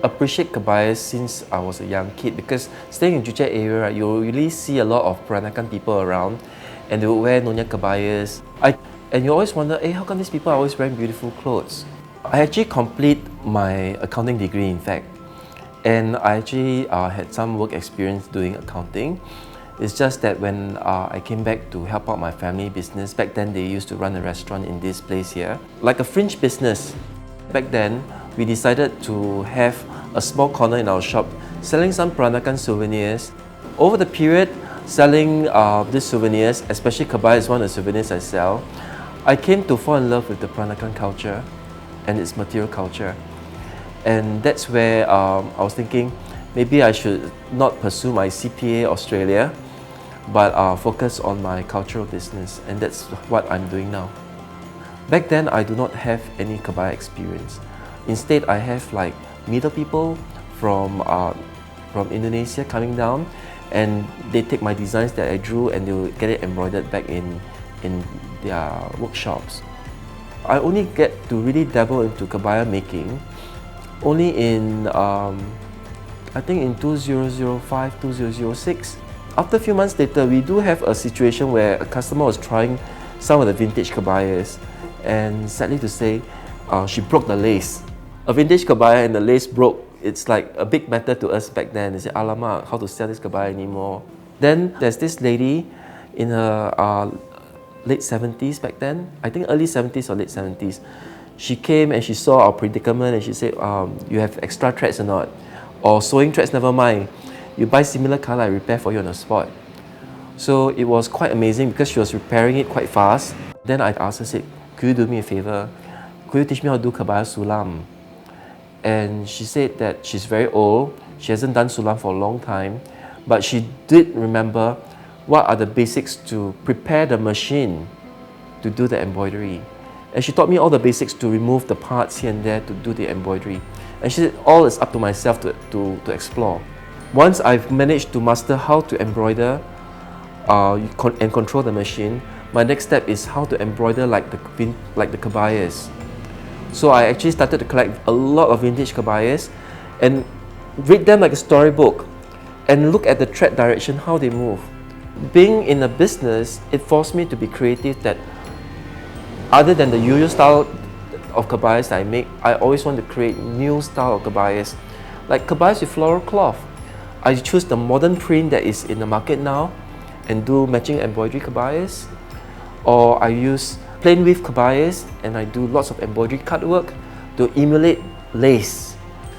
Appreciate kebayas since I was a young kid because staying in Joo area, right, you really see a lot of Peranakan people around and they would wear Nyonya kebayas. And you always wonder, hey, how come these people are always wearing beautiful clothes? I actually complete my accounting degree, in fact, and I actually had some work experience doing accounting. It's just that when I came back to help out my family business, back then they used to run a restaurant in this place here, like a fringe business. Back then, we decided to have a small corner in our shop selling some Peranakan souvenirs. Over the period, selling these souvenirs, especially kebaya is one of the souvenirs I sell, I came to fall in love with the Peranakan culture and its material culture. And that's where I was thinking, maybe I should not pursue my CPA Australia, but focus on my cultural business, and that's what I'm doing now. Back then, I do not have any kebaya experience. Instead, I have like middle people from Indonesia coming down, and they take my designs that I drew and they will get it embroidered back in their workshops. I only get to really dabble into kebaya making only in, I think in 2005, 2006. After a few months later, we do have a situation where a customer was trying some of the vintage kebayas, and sadly to say, she broke the lace. A vintage kebaya and the lace broke. It's like a big matter to us back then. They said, alamak, how to sell this kebaya anymore? Then there's this lady in her late 70s back then, I think early 70s or late 70s. She came and she saw our predicament and she said, you have extra threads or not? Or sewing threads, never mind. You buy similar color, I repair for you on the spot. So it was quite amazing because she was repairing it quite fast. Then I asked her, said, could you do me a favor? Could you teach me how to do kebaya sulam? And she said that she's very old, she hasn't done sulam for a long time, but she did remember what are the basics to prepare the machine to do the embroidery. And she taught me all the basics to remove the parts here and there to do the embroidery. And she said, all is up to myself to explore. Once I've managed to master how to embroider and control the machine, my next step is how to embroider like the kebayas. So I actually started to collect a lot of vintage kebayas and read them like a storybook and look at the thread direction, how they move. Being in a business, it forced me to be creative that other than the usual style of kebayas that I make, I always want to create new style of kebayas. Like kebayas with floral cloth. I choose the modern print that is in the market now and do matching embroidery kebayas. Or I use plain weave kebayas and I do lots of embroidery cut work to emulate lace.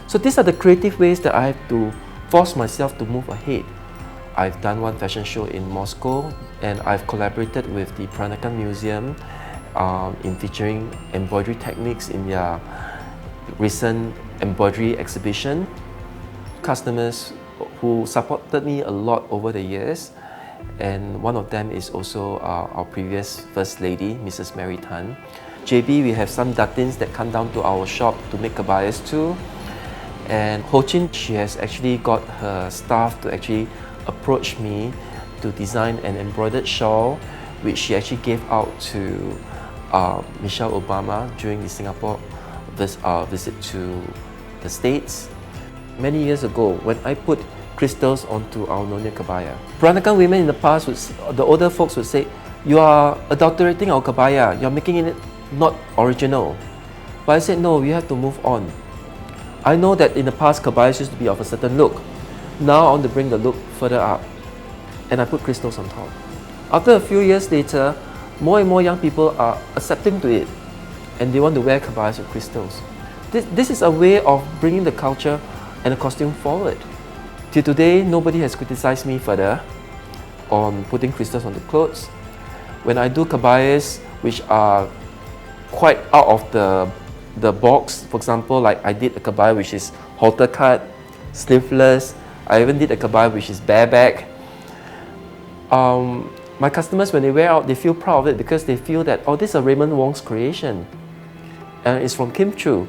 So these are the creative ways that I have to force myself to move ahead. I've done one fashion show in Moscow and I've collaborated with the Peranakan Museum in featuring embroidery techniques in their recent embroidery exhibition. Customers who supported me a lot over the years, and one of them is also our previous First Lady, Mrs. Mary Tan. JB, we have some Datins that come down to our shop to make kebayas too. And Ho Chin, she has actually got her staff to actually approach me to design an embroidered shawl, which she actually gave out to Michelle Obama during the Singapore visit to the States. Many years ago, when I put crystals onto our Nyonya kebaya, Peranakan women in the past, the older folks would say, you are adulterating our kebaya, you're making it not original. But I said, no, we have to move on. I know that in the past, kebayas used to be of a certain look. Now I want to bring the look further up, and I put crystals on top. After a few years later, more and more young people are accepting to it, and they want to wear kebayas with crystals. This is a way of bringing the culture and the costume forward. Till today, nobody has criticized me further on putting crystals on the clothes. When I do kebayas which are quite out of the box, for example, like I did a kebaya which is halter cut, sleeveless. I even did a kebaya which is bareback. My customers, when they wear out, they feel proud of it because they feel that, oh, this is a Raymond Wong's creation. And it's from Kim Chu.